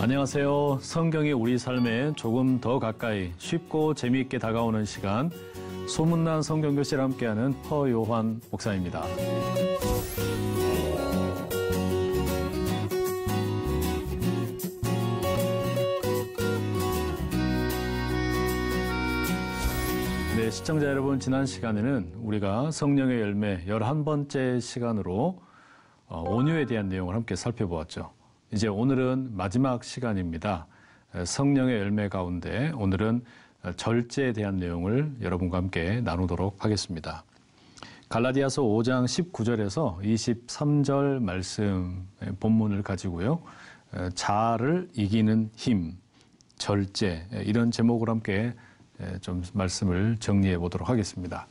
안녕하세요. 성경이 우리 삶에 조금 더 가까이 쉽고 재미있게 다가오는 시간, 소문난 성경교실 함께하는 허요한 목사입니다. 네, 시청자 여러분, 지난 시간에는 우리가 성령의 열매 11번째 시간으로 온유에 대한 내용을 함께 살펴보았죠. 이제 오늘은 마지막 시간입니다. 성령의 열매 가운데 오늘은 절제에 대한 내용을 여러분과 함께 나누도록 하겠습니다. 갈라디아서 5장 19절에서 23절 말씀 본문을 가지고요. 자아를 이기는 힘, 절제, 이런 제목으로 함께 좀 말씀을 정리해 보도록 하겠습니다.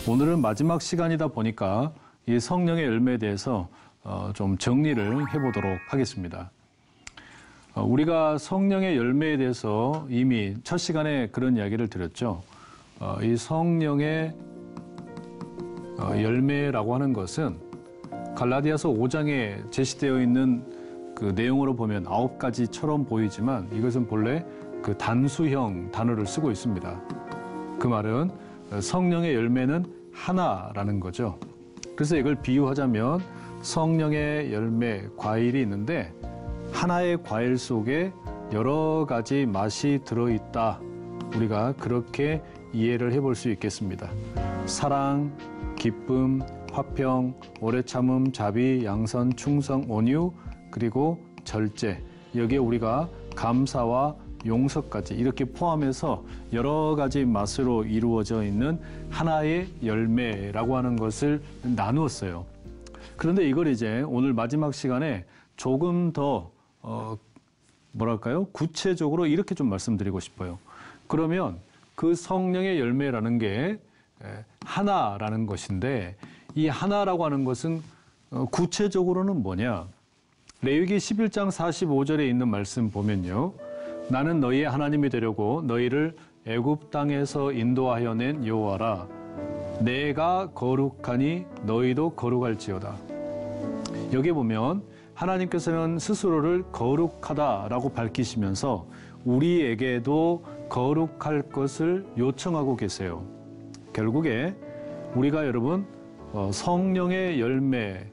오늘은 마지막 시간이다 보니까 이 성령의 열매에 대해서 좀 정리를 해보도록 하겠습니다. 우리가 성령의 열매에 대해서 이미 첫 시간에 그런 이야기를 드렸죠. 이 성령의 열매라고 하는 것은 갈라디아서 5장에 제시되어 있는 그 내용으로 보면 9가지처럼 보이지만 이것은 본래 그 단수형 단어를 쓰고 있습니다. 그 말은 성령의 열매는 하나라는 거죠. 그래서 이걸 비유하자면 성령의 열매, 과일이 있는데 하나의 과일 속에 여러 가지 맛이 들어있다. 우리가 그렇게 이해를 해볼 수 있겠습니다. 사랑, 기쁨, 화평, 오래 참음, 자비, 양선, 충성, 온유, 그리고 절제. 여기에 우리가 감사와 용서까지 이렇게 포함해서 여러 가지 맛으로 이루어져 있는 하나의 열매라고 하는 것을 나누었어요. 그런데 이걸 이제 오늘 마지막 시간에 조금 더 구체적으로 이렇게 좀 말씀드리고 싶어요. 그러면 그 성령의 열매라는 게 하나라는 것인데 이 하나라고 하는 것은 구체적으로는 뭐냐? 레위기 11장 45절에 있는 말씀 보면요. 나는 너희의 하나님이 되려고 너희를 애굽 땅에서 인도하여 낸 여호와라. 내가 거룩하니 너희도 거룩할지어다. 여기 보면 하나님께서는 스스로를 거룩하다라고 밝히시면서 우리에게도 거룩할 것을 요청하고 계세요. 결국에 우리가 여러분 성령의 열매,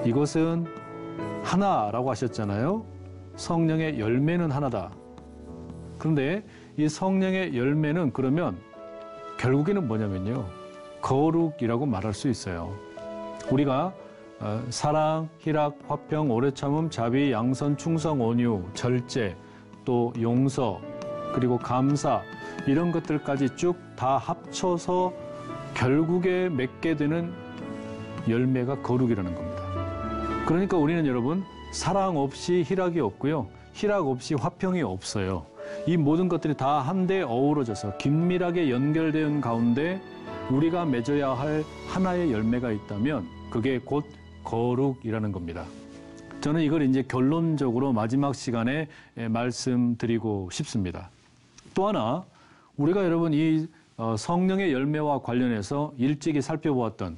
이것은 하나라고 하셨잖아요. 성령의 열매는 하나다. 그런데 이 성령의 열매는 그러면 결국에는 뭐냐면요. 거룩이라고 말할 수 있어요. 우리가 사랑, 희락, 화평, 오래 참음, 자비, 양선, 충성, 온유, 절제, 또 용서, 그리고 감사, 이런 것들까지 쭉 다 합쳐서 결국에 맺게 되는 열매가 거룩이라는 겁니다. 그러니까 우리는 여러분 사랑 없이 희락이 없고요. 희락 없이 화평이 없어요. 이 모든 것들이 다 한데 어우러져서 긴밀하게 연결된 가운데 우리가 맺어야 할 하나의 열매가 있다면 그게 곧 거룩이라는 겁니다. 저는 이걸 이제 결론적으로 마지막 시간에 말씀드리고 싶습니다. 또 하나, 우리가 여러분 이 성령의 열매와 관련해서 일찍이 살펴보았던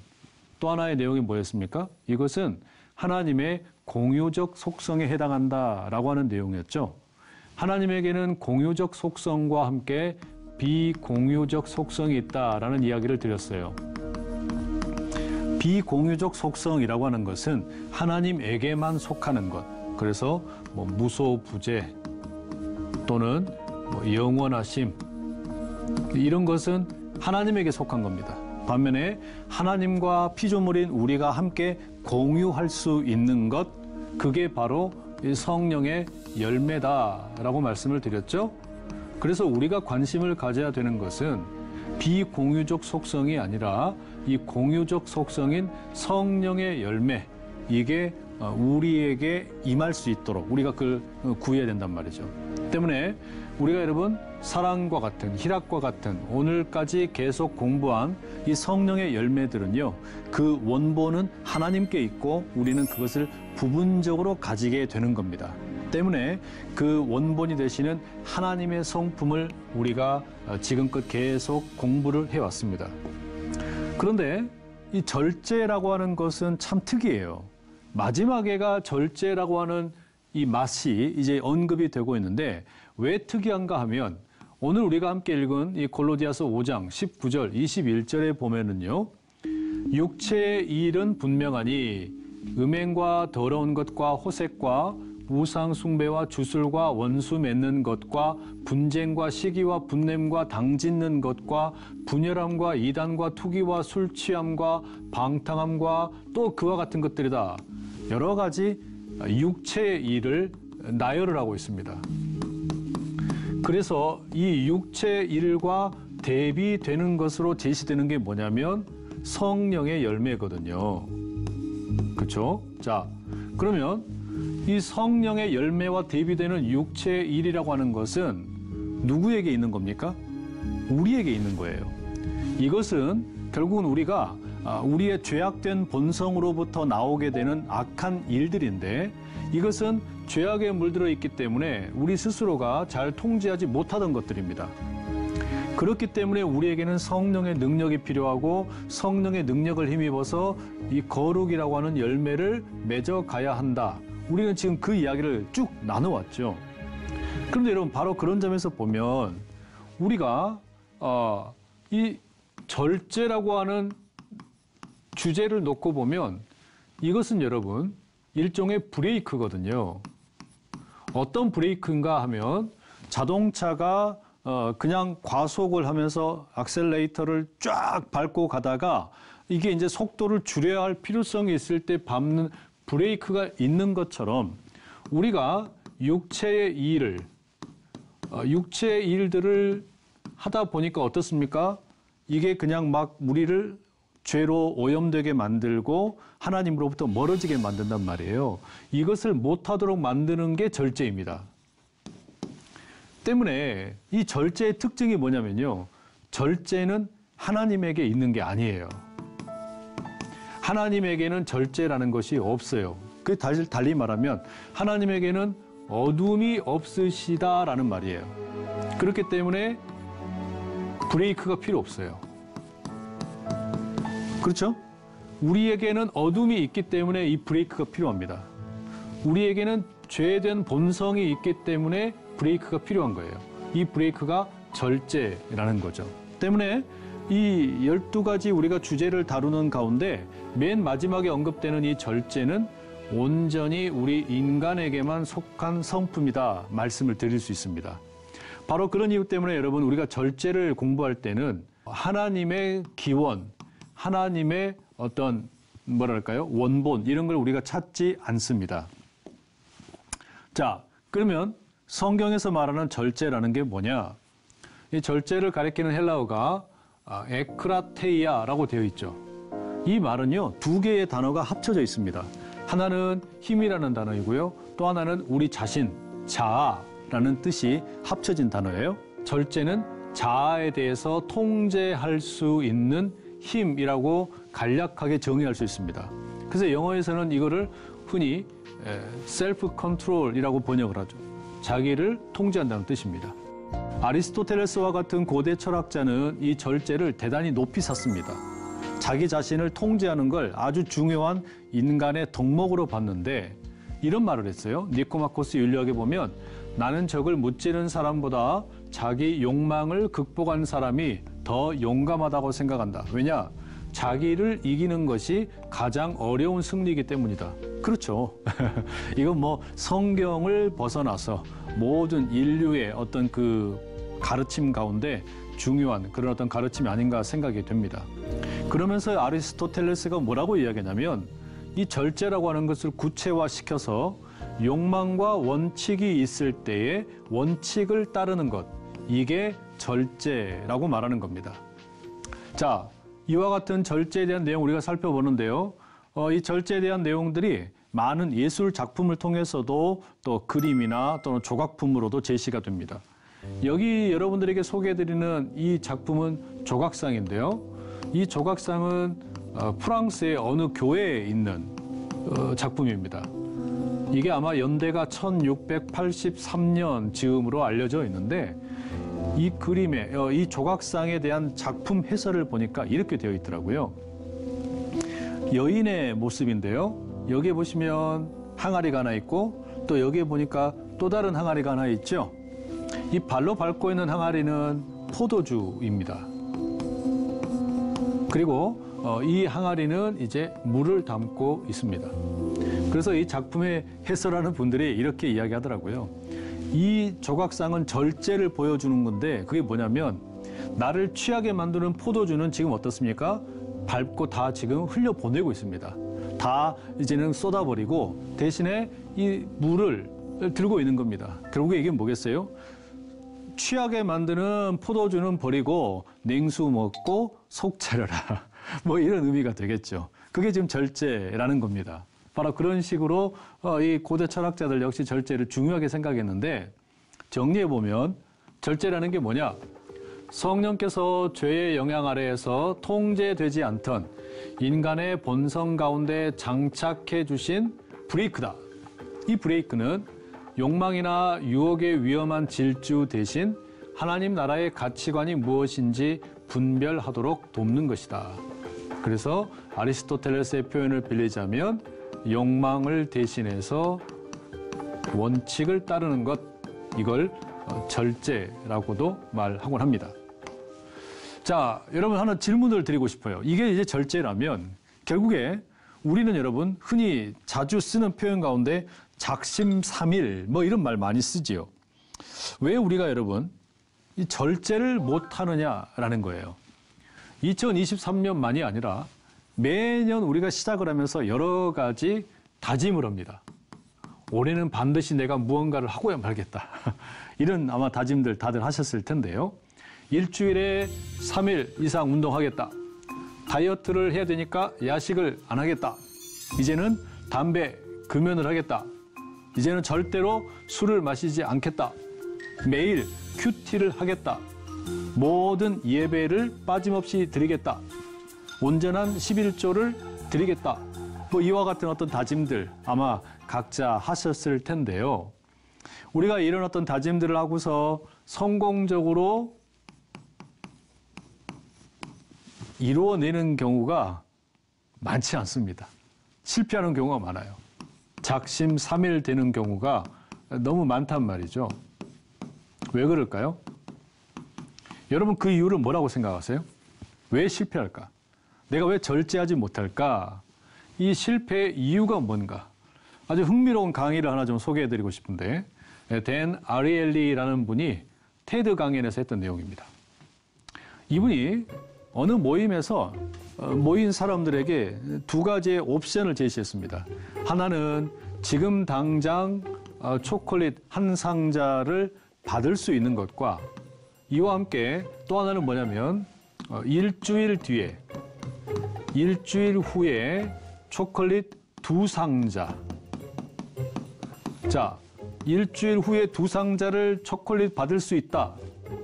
또 하나의 내용이 뭐였습니까? 이것은 하나님의 공유적 속성에 해당한다라고 하는 내용이었죠. 하나님에게는 공유적 속성과 함께 비공유적 속성이 있다라는 이야기를 드렸어요. 비공유적 속성이라고 하는 것은 하나님에게만 속하는 것. 그래서 무소부재 또는 영원하심, 이런 것은 하나님에게 속한 겁니다. 반면에 하나님과 피조물인 우리가 함께 공유할 수 있는 것, 그게 바로 성령의 열매다라고 말씀을 드렸죠. 그래서 우리가 관심을 가져야 되는 것은 비공유적 속성이 아니라 이 공유적 속성인 성령의 열매, 이게 우리에게 임할 수 있도록 우리가 그걸 구해야 된단 말이죠. 때문에 우리가 여러분 사랑과 같은, 희락과 같은 오늘까지 계속 공부한 이 성령의 열매들은요, 그 원본은 하나님께 있고 우리는 그것을 부분적으로 가지게 되는 겁니다. 때문에 그 원본이 되시는 하나님의 성품을 우리가 지금껏 계속 공부를 해왔습니다. 그런데 이 절제라고 하는 것은 참 특이해요. 마지막에가 절제라고 하는 이 맛이 이제 언급이 되고 있는데 왜 특이한가 하면 오늘 우리가 함께 읽은 이 골로디아서 5장 19절 21절에 보면은요. 육체의 일은 분명하니 음행과 더러운 것과 호색과 우상 숭배와 주술과 원수 맺는 것과 분쟁과 시기와 분냄과 당짓는 것과 분열함과 이단과 투기와 술 취함과 방탕함과 또 그와 같은 것들이다. 여러 가지 육체의 일을 나열을 하고 있습니다. 그래서 이 육체의 일과 대비되는 것으로 제시되는 게 뭐냐면 성령의 열매거든요. 그렇죠? 자, 그러면 이 성령의 열매와 대비되는 육체의 일이라고 하는 것은 누구에게 있는 겁니까? 우리에게 있는 거예요. 이것은 결국은 우리가 우리의 죄악된 본성으로부터 나오게 되는 악한 일들인데 이것은 죄악에 물들어 있기 때문에 우리 스스로가 잘 통제하지 못하던 것들입니다. 그렇기 때문에 우리에게는 성령의 능력이 필요하고 성령의 능력을 힘입어서 이 거룩이라고 하는 열매를 맺어가야 한다. 우리는 지금 그 이야기를 쭉 나눠왔죠. 그런데 여러분 바로 그런 점에서 보면 우리가 이 절제라고 하는 주제를 놓고 보면 이것은 여러분 일종의 브레이크거든요. 어떤 브레이크인가 하면 자동차가 그냥 과속을 하면서 악셀레이터를 쫙 밟고 가다가 이게 이제 속도를 줄여야 할 필요성이 있을 때 밟는 브레이크가 있는 것처럼 우리가 육체의 일들을 하다 보니까 어떻습니까? 이게 그냥 막 우리를 죄로 오염되게 만들고 하나님으로부터 멀어지게 만든단 말이에요. 이것을 못하도록 만드는 게 절제입니다. 때문에 이 절제의 특징이 뭐냐면요. 절제는 하나님에게 있는 게 아니에요. 하나님에게는 절제라는 것이 없어요. 그 달리 말하면 하나님에게는 어둠이 없으시다라는 말이에요. 그렇기 때문에 브레이크가 필요 없어요. 그렇죠? 우리에게는 어둠이 있기 때문에 이 브레이크가 필요합니다. 우리에게는 죄된 본성이 있기 때문에 브레이크가 필요한 거예요. 이 브레이크가 절제라는 거죠. 때문에 이 12가지 우리가 주제를 다루는 가운데 맨 마지막에 언급되는 이 절제는 온전히 우리 인간에게만 속한 성품이다 말씀을 드릴 수 있습니다. 바로 그런 이유 때문에 여러분 우리가 절제를 공부할 때는 하나님의 기원, 하나님의 어떤 뭐랄까요? 원본 이런 걸 우리가 찾지 않습니다. 자, 그러면 성경에서 말하는 절제라는 게 뭐냐? 이 절제를 가리키는 헬라어가 에크라테이아라고 되어 있죠. 이 말은요, 두 개의 단어가 합쳐져 있습니다. 하나는 힘이라는 단어이고요. 또 하나는 우리 자신, 자아라는 뜻이 합쳐진 단어예요. 절제는 자아에 대해서 통제할 수 있는 힘이라고 간략하게 정의할 수 있습니다. 그래서 영어에서는 이거를 흔히 셀프 컨트롤이라고 번역을 하죠. 자기를 통제한다는 뜻입니다. 아리스토텔레스와 같은 고대 철학자는 이 절제를 대단히 높이 샀습니다. 자기 자신을 통제하는 걸 아주 중요한 인간의 덕목으로 봤는데 이런 말을 했어요. 니코마코스 윤리학에 보면 나는 적을 무찌르는 사람보다 자기 욕망을 극복한 사람이 더 용감하다고 생각한다. 왜냐? 자기를 이기는 것이 가장 어려운 승리이기 때문이다. 그렇죠. 이건 뭐 성경을 벗어나서 모든 인류의 어떤 그 가르침 가운데 중요한 그런 어떤 가르침이 아닌가 생각이 됩니다. 그러면서 아리스토텔레스가 뭐라고 이야기하냐면 이 절제라고 하는 것을 구체화시켜서 욕망과 원칙이 있을 때에 원칙을 따르는 것, 이게 절제라고 말하는 겁니다. 자, 이와 같은 절제에 대한 내용 우리가 살펴보는데요. 이 절제에 대한 내용들이 많은 예술 작품을 통해서도 또 그림이나 또는 조각품으로도 제시가 됩니다. 여기 여러분들에게 소개해드리는 이 작품은 조각상인데요. 이 조각상은 프랑스의 어느 교회에 있는 작품입니다. 이게 아마 연대가 1683년 즈음으로 알려져 있는데 이 그림에 이 조각상에 대한 작품 해설을 보니까 이렇게 되어 있더라고요. 여인의 모습인데요. 여기에 보시면 항아리가 하나 있고 또 여기에 보니까 또 다른 항아리가 하나 있죠. 이 발로 밟고 있는 항아리는 포도주입니다. 그리고 이 항아리는 이제 물을 담고 있습니다. 그래서 이 작품에 해설하는 분들이 이렇게 이야기하더라고요. 이 조각상은 절제를 보여주는 건데 그게 뭐냐면 나를 취하게 만드는 포도주는 지금 어떻습니까? 밟고 다 지금 흘려보내고 있습니다. 다 이제는 쏟아버리고 대신에 이 물을 들고 있는 겁니다. 결국에 이게 뭐겠어요? 취하게 만드는 포도주는 버리고 냉수 먹고 속 차려라. 뭐 이런 의미가 되겠죠. 그게 지금 절제라는 겁니다. 바로 그런 식으로 이 고대 철학자들 역시 절제를 중요하게 생각했는데 정리해보면 절제라는 게 뭐냐? 성령께서 죄의 영향 아래에서 통제되지 않던 인간의 본성 가운데 장착해 주신 브레이크다. 이 브레이크는 욕망이나 유혹의 위험한 질주 대신 하나님 나라의 가치관이 무엇인지 분별하도록 돕는 것이다. 그래서 아리스토텔레스의 표현을 빌리자면 욕망을 대신해서 원칙을 따르는 것, 이걸 절제라고도 말하곤 합니다. 자, 여러분 하나 질문을 드리고 싶어요. 이게 이제 절제라면 결국에 우리는 여러분 흔히 자주 쓰는 표현 가운데 작심삼일 뭐 이런 말 많이 쓰지요. 왜 우리가 여러분 이 절제를 못하느냐라는 거예요. 2023년만이 아니라 매년 우리가 시작을 하면서 여러 가지 다짐을 합니다. 올해는 반드시 내가 무언가를 하고야 말겠다. 이런 아마 다짐들 다들 하셨을 텐데요. 일주일에 3일 이상 운동하겠다. 다이어트를 해야 되니까 야식을 안 하겠다. 이제는 담배 금연을 하겠다. 이제는 절대로 술을 마시지 않겠다. 매일 큐티를 하겠다. 모든 예배를 빠짐없이 드리겠다. 온전한 11조를 드리겠다. 뭐 이와 같은 어떤 다짐들 아마 각자 하셨을 텐데요. 우리가 이런 어떤 다짐들을 하고서 성공적으로 이루어내는 경우가 많지 않습니다. 실패하는 경우가 많아요. 작심삼일 되는 경우가 너무 많단 말이죠. 왜 그럴까요? 여러분 그 이유를 뭐라고 생각하세요? 왜 실패할까? 내가 왜 절제하지 못할까? 이 실패의 이유가 뭔가? 아주 흥미로운 강의를 하나 좀 소개해드리고 싶은데 댄 아리엘리라는 분이 테드 강연에서 했던 내용입니다. 이분이 어느 모임에서 모인 사람들에게 두 가지의 옵션을 제시했습니다. 하나는 지금 당장 초콜릿 한 상자를 받을 수 있는 것과 이와 함께 또 하나는 뭐냐면 일주일 후에 초콜릿 2상자. 자, 일주일 후에 2상자를 초콜릿 받을 수 있다.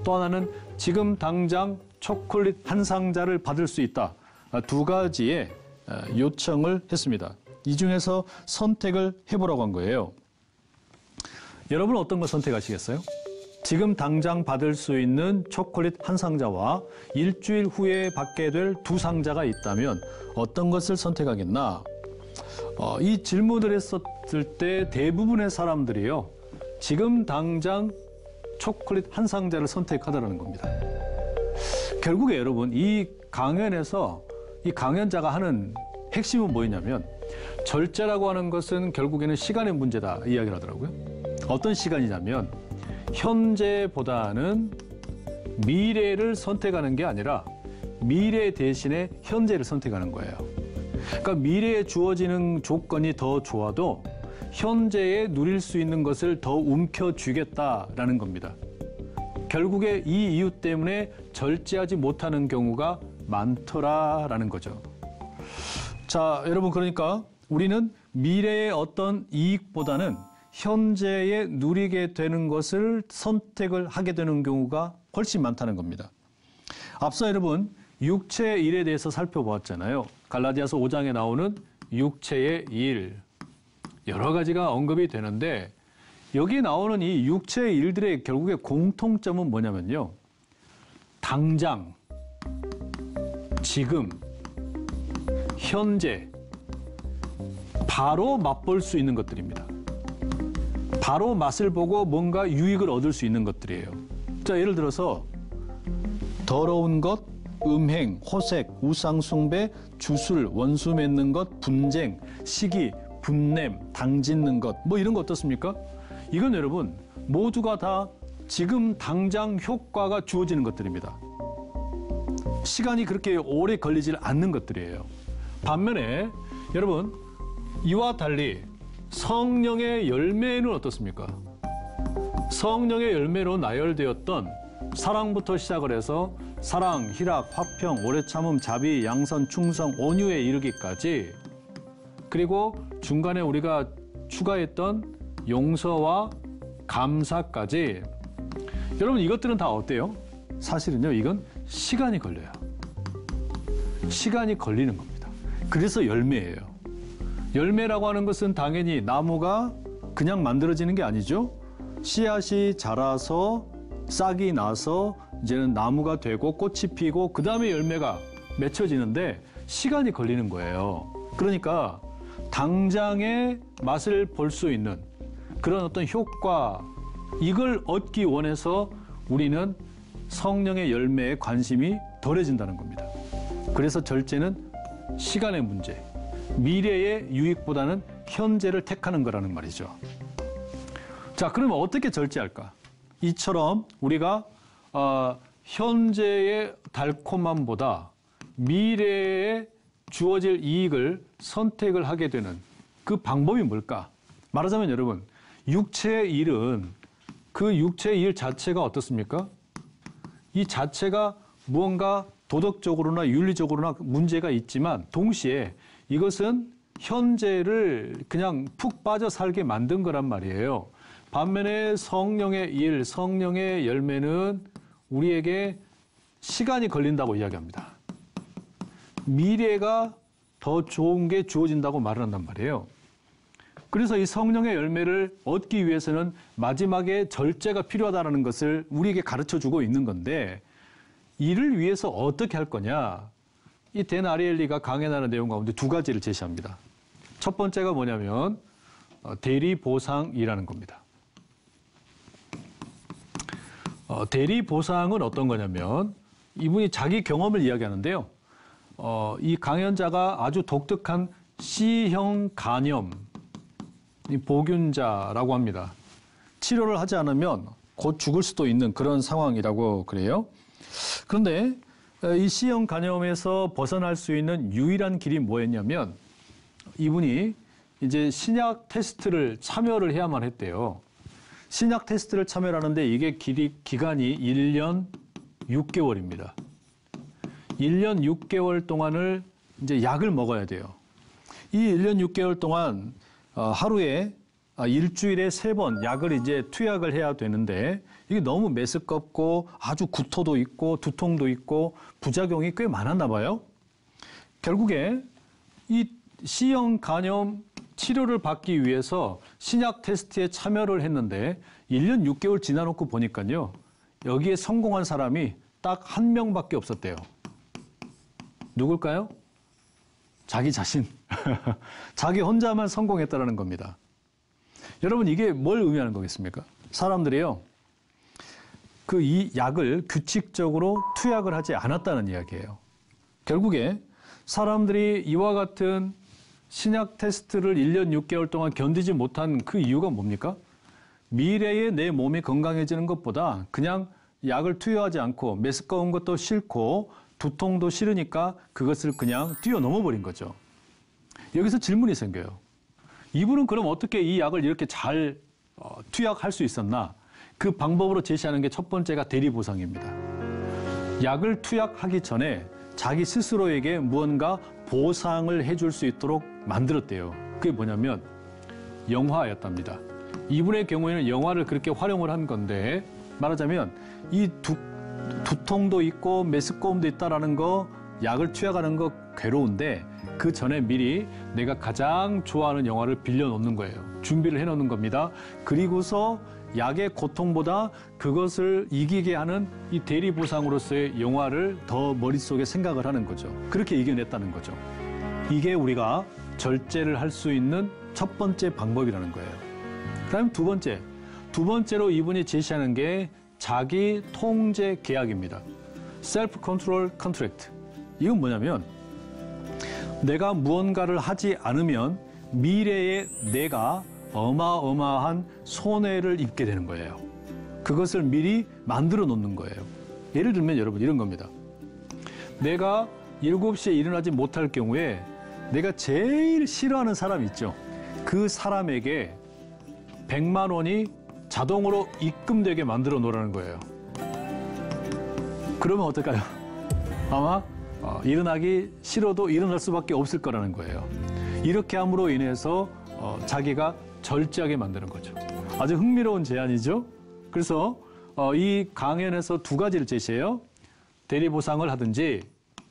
또 하나는 지금 당장 초콜릿 한 상자를 받을 수 있다. 두 가지의 요청을 했습니다. 이 중에서 선택을 해보라고 한 거예요. 여러분 어떤 거 선택하시겠어요? 지금 당장 받을 수 있는 초콜릿 한 상자와 일주일 후에 받게 될 2상자가 있다면 어떤 것을 선택하겠나? 이 질문을 했었을 때 대부분의 사람들이요. 지금 당장 초콜릿 한 상자를 선택하더라는 겁니다. 결국에 여러분 이 강연에서 이 강연자가 하는 핵심은 뭐였냐면 절제라고 하는 것은 결국에는 시간의 문제다 이야기를 하더라고요. 어떤 시간이냐면 현재보다는 미래를 선택하는 게 아니라 미래 대신에 현재를 선택하는 거예요. 그러니까 미래에 주어지는 조건이 더 좋아도 현재에 누릴 수 있는 것을 더 움켜쥐겠다라는 겁니다. 결국에 이 이유 때문에 절제하지 못하는 경우가 많더라라는 거죠. 자, 여러분 그러니까 우리는 미래의 어떤 이익보다는 현재에 누리게 되는 것을 선택을 하게 되는 경우가 훨씬 많다는 겁니다. 앞서 여러분 육체의 일에 대해서 살펴보았잖아요. 갈라디아서 5장에 나오는 육체의 일. 여러 가지가 언급이 되는데 여기 나오는 이 육체의 일들의 결국의 공통점은 뭐냐면요. 당장, 지금, 현재, 바로 맛볼 수 있는 것들입니다. 바로 맛을 보고 뭔가 유익을 얻을 수 있는 것들이에요. 자, 예를 들어서 더러운 것, 음행, 호색, 우상숭배, 주술, 원수 맺는 것, 분쟁, 시기, 분냄, 당짓는 것, 뭐 이런 거 어떻습니까? 이건 여러분 모두가 다 지금 당장 효과가 주어지는 것들입니다. 시간이 그렇게 오래 걸리질 않는 것들이에요. 반면에 여러분 이와 달리 성령의 열매는 어떻습니까? 성령의 열매로 나열되었던 사랑부터 시작을 해서 사랑, 희락, 화평, 오래 참음, 자비, 양선, 충성, 온유에 이르기까지 그리고 중간에 우리가 추가했던 용서와 감사까지 여러분 이것들은 다 어때요? 사실은요 이건 시간이 걸려요. 시간이 걸리는 겁니다. 그래서 열매예요. 열매라고 하는 것은 당연히 나무가 그냥 만들어지는 게 아니죠. 씨앗이 자라서 싹이 나서 이제는 나무가 되고 꽃이 피고 그 다음에 열매가 맺혀지는데 시간이 걸리는 거예요. 그러니까 당장의 맛을 볼 수 있는 그런 어떤 효과 이걸 얻기 원해서 우리는 성령의 열매에 관심이 덜해진다는 겁니다. 그래서 절제는 시간의 문제, 미래의 유익보다는 현재를 택하는 거라는 말이죠. 자, 그러면 어떻게 절제할까? 이처럼 우리가 현재의 달콤함보다 미래에 주어질 이익을 선택을 하게 되는 그 방법이 뭘까? 말하자면 여러분, 육체의 일은 그 육체의 일 자체가 어떻습니까? 이 자체가 무언가 도덕적으로나 윤리적으로나 문제가 있지만 동시에 이것은 현재를 그냥 푹 빠져 살게 만든 거란 말이에요. 반면에 성령의 일, 성령의 열매는 우리에게 시간이 걸린다고 이야기합니다. 미래가 더 좋은 게 주어진다고 말을 한단 말이에요. 그래서 이 성령의 열매를 얻기 위해서는 마지막에 절제가 필요하다는 것을 우리에게 가르쳐주고 있는 건데 이를 위해서 어떻게 할 거냐? 이 댄 아리엘리가 강해나는 내용 가운데 두 가지를 제시합니다. 첫 번째가 뭐냐면 대리보상이라는 겁니다. 대리보상은 어떤 거냐면 이분이 자기 경험을 이야기하는데요. 이 강연자가 아주 독특한 C형 간염, 보균자라고 합니다. 치료를 하지 않으면 곧 죽을 수도 있는 그런 상황이라고 그래요. 그런데 이 C형 간염에서 벗어날 수 있는 유일한 길이 뭐였냐면 이분이 이제 신약 테스트를 참여를 해야만 했대요. 신약 테스트를 참여하는데 이게 기간이 1년 6개월입니다. 1년 6개월 동안을 이제 약을 먹어야 돼요. 이 1년 6개월 동안 하루에 일주일에 3번 약을 이제 투약을 해야 되는데 이게 너무 메스껍고 아주 구토도 있고 두통도 있고 부작용이 꽤 많았나 봐요. 결국에 이 C형 간염 치료를 받기 위해서 신약 테스트에 참여를 했는데 1년 6개월 지나놓고 보니까요. 여기에 성공한 사람이 딱 한 명밖에 없었대요. 누굴까요? 자기 자신. 자기 혼자만 성공했다는 겁니다. 여러분 이게 뭘 의미하는 거겠습니까? 사람들이요. 이 약을 규칙적으로 투약을 하지 않았다는 이야기예요. 결국에 사람들이 이와 같은 신약 테스트를 1년 6개월 동안 견디지 못한 그 이유가 뭡니까? 미래에 내 몸이 건강해지는 것보다 그냥 약을 투여하지 않고 메스꺼운 것도 싫고 두통도 싫으니까 그것을 그냥 뛰어넘어 버린 거죠. 여기서 질문이 생겨요. 이분은 그럼 어떻게 이 약을 이렇게 잘 투약할 수 있었나? 그 방법으로 제시하는 게 첫 번째가 대리보상입니다. 약을 투약하기 전에 자기 스스로에게 무언가 보상을 해줄 수 있도록 만들었대요. 그게 뭐냐면 영화였답니다. 이분의 경우에는 영화를 그렇게 활용을 한 건데 말하자면 이 두통도 있고 메스꺼움도 있다라는 거 약을 투약하는 거 괴로운데 그 전에 미리 내가 가장 좋아하는 영화를 빌려놓는 거예요. 준비를 해놓는 겁니다. 그리고서 약의 고통보다 그것을 이기게 하는 이 대리보상으로서의 영화를 더 머릿속에 생각을 하는 거죠. 그렇게 이겨냈다는 거죠. 이게 우리가 절제를 할 수 있는 첫 번째 방법이라는 거예요. 그다음 두 번째로 이분이 제시하는 게 자기 통제 계약입니다. Self Control Contract. 이건 뭐냐면 내가 무언가를 하지 않으면 미래에 내가 어마어마한 손해를 입게 되는 거예요. 그것을 미리 만들어 놓는 거예요. 예를 들면 여러분 이런 겁니다. 내가 7시에 일어나지 못할 경우에 내가 제일 싫어하는 사람 있죠. 그 사람에게 100만 원이 자동으로 입금되게 만들어 놓으라는 거예요. 그러면 어떨까요? 아마 일어나기 싫어도 일어날 수밖에 없을 거라는 거예요. 이렇게 함으로 인해서 자기가 절제하게 만드는 거죠. 아주 흥미로운 제안이죠. 그래서 이 강연에서 두 가지를 제시해요. 대리보상을 하든지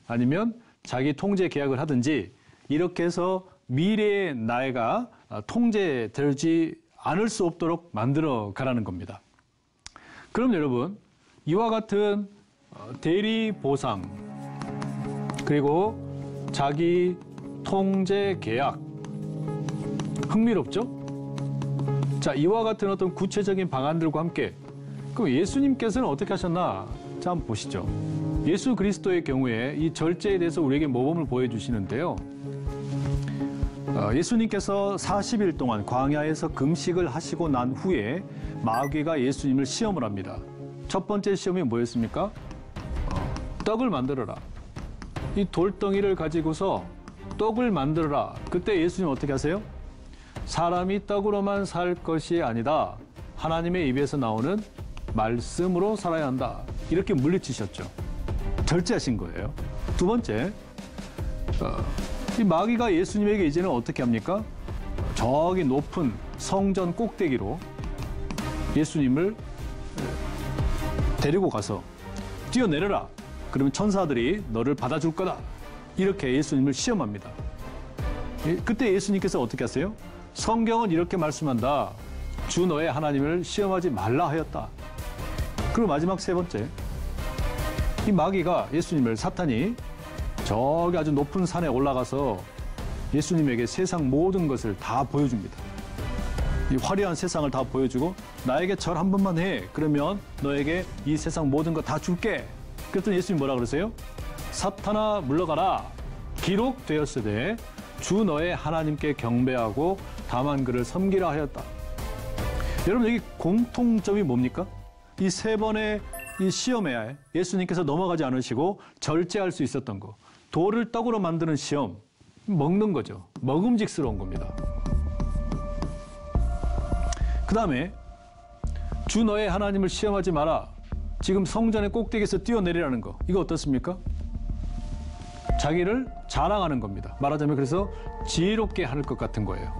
아니면 자기 통제 계약을 하든지 이렇게 해서 미래의 나이가 통제되지 않을 수 없도록 만들어 가라는 겁니다. 그럼 여러분 이와 같은 대리보상 그리고 자기 통제 계약 흥미롭죠? 자, 이와 같은 어떤 구체적인 방안들과 함께 그럼 예수님께서는 어떻게 하셨나? 자, 한번 보시죠. 예수 그리스도의 경우에 이 절제에 대해서 우리에게 모범을 보여주시는데요. 예수님께서 40일 동안 광야에서 금식을 하시고 난 후에 마귀가 예수님을 시험을 합니다. 첫 번째 시험이 뭐였습니까? 떡을 만들어라. 이 돌덩이를 가지고서 떡을 만들어라. 그때 예수님 어떻게 하세요? 사람이 떡으로만 살 것이 아니다. 하나님의 입에서 나오는 말씀으로 살아야 한다. 이렇게 물리치셨죠. 절제하신 거예요. 두 번째, 이 마귀가 예수님에게 이제는 어떻게 합니까? 저기 높은 성전 꼭대기로 예수님을 데리고 가서 뛰어내려라. 그러면 천사들이 너를 받아줄 거다. 이렇게 예수님을 시험합니다. 그때 예수님께서 어떻게 하세요? 성경은 이렇게 말씀한다. 주 너의 하나님을 시험하지 말라 하였다. 그리고 마지막 세 번째, 이 마귀가 예수님을 사탄이 저기 아주 높은 산에 올라가서 예수님에게 세상 모든 것을 다 보여줍니다. 이 화려한 세상을 다 보여주고 나에게 절 한 번만 해. 그러면 너에게 이 세상 모든 거 다 줄게. 그랬더니 예수님 뭐라 그러세요? 사탄아 물러가라. 기록되었으되 주 너의 하나님께 경배하고 다만 그를 섬기라 하였다. 여러분 여기 공통점이 뭡니까? 이 세 번의 이 시험에 예수님께서 넘어가지 않으시고 절제할 수 있었던 거. 돌을 떡으로 만드는 시험. 먹는 거죠. 먹음직스러운 겁니다. 그 다음에 주 너의 하나님을 시험하지 마라. 지금 성전의 꼭대기에서 뛰어내리라는 거. 이거 어떻습니까? 자기를 자랑하는 겁니다. 말하자면 그래서 지혜롭게 할 것 같은 거예요.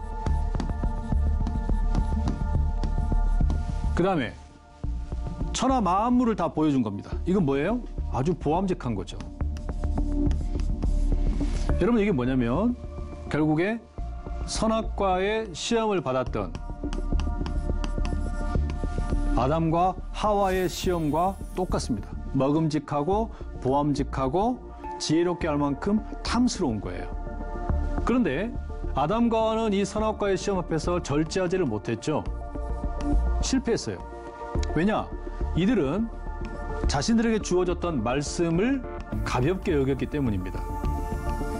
그 다음에 천하 만물을 다 보여준 겁니다. 이건 뭐예요? 아주 보암직한 거죠. 여러분 이게 뭐냐면 결국에 선악과의 시험을 받았던 아담과 하와의 시험과 똑같습니다. 먹음직하고 보암직하고 지혜롭게 할 만큼 탐스러운 거예요. 그런데 아담과 하와는 이 선악과의 시험 앞에서 절제하지를 못했죠. 실패했어요. 왜냐? 이들은 자신들에게 주어졌던 말씀을 가볍게 여겼기 때문입니다.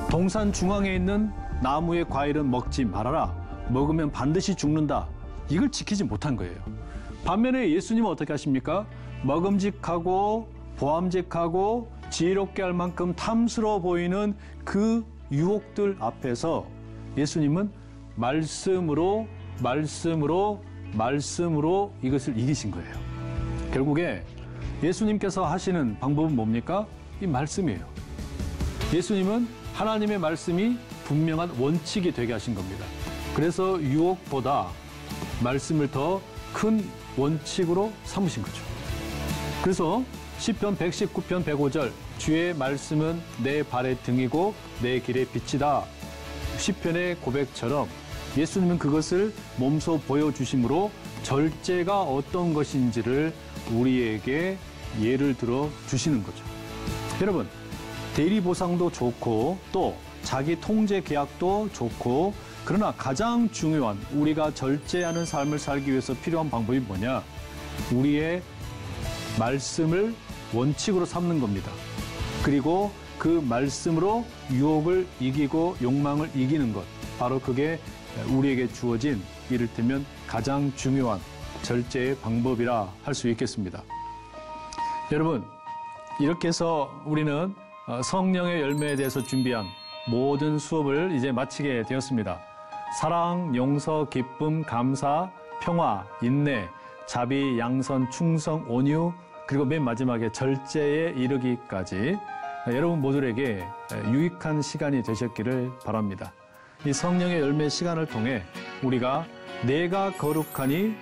동산 중앙에 있는 나무의 과일은 먹지 말아라. 먹으면 반드시 죽는다. 이걸 지키지 못한 거예요. 반면에 예수님은 어떻게 하십니까? 먹음직하고 보암직하고 지혜롭게 할 만큼 탐스러워 보이는 그 유혹들 앞에서 예수님은 말씀으로 이것을 이기신 거예요. 결국에 예수님께서 하시는 방법은 뭡니까? 이 말씀이에요. 예수님은 하나님의 말씀이 분명한 원칙이 되게 하신 겁니다. 그래서 유혹보다 말씀을 더 큰 원칙으로 삼으신 거죠. 그래서 시편 119편 105절 주의 말씀은 내 발의 등이고 내 길의 빛이다. 시편의 고백처럼 예수님은 그것을 몸소 보여주심으로 절제가 어떤 것인지를 우리에게 예를 들어 주시는 거죠. 여러분, 대리보상도 좋고 또 자기 통제 계약도 좋고, 그러나 가장 중요한 우리가 절제하는 삶을 살기 위해서 필요한 방법이 뭐냐? 우리의 말씀을 원칙으로 삼는 겁니다. 그리고 그 말씀으로 유혹을 이기고 욕망을 이기는 것, 바로 그게 우리에게 주어진 이를테면 가장 중요한 절제의 방법이라 할 수 있겠습니다. 여러분, 이렇게 해서 우리는 성령의 열매에 대해서 준비한 모든 수업을 이제 마치게 되었습니다. 사랑, 용서, 기쁨, 감사, 평화, 인내, 자비, 양선, 충성, 온유, 그리고 맨 마지막에 절제에 이르기까지 여러분 모두에게 유익한 시간이 되셨기를 바랍니다. 이 성령의 열매 시간을 통해 우리가 내가 거룩하니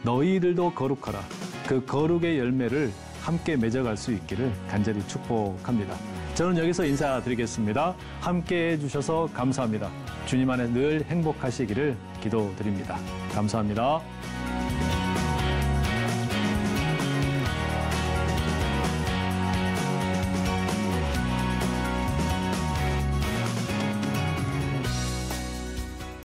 너희들도 거룩하라. 그 거룩의 열매를 함께 맺어갈 수 있기를 간절히 축복합니다. 저는 여기서 인사드리겠습니다. 함께 해주셔서 감사합니다. 주님 안에 늘 행복하시기를 기도드립니다. 감사합니다.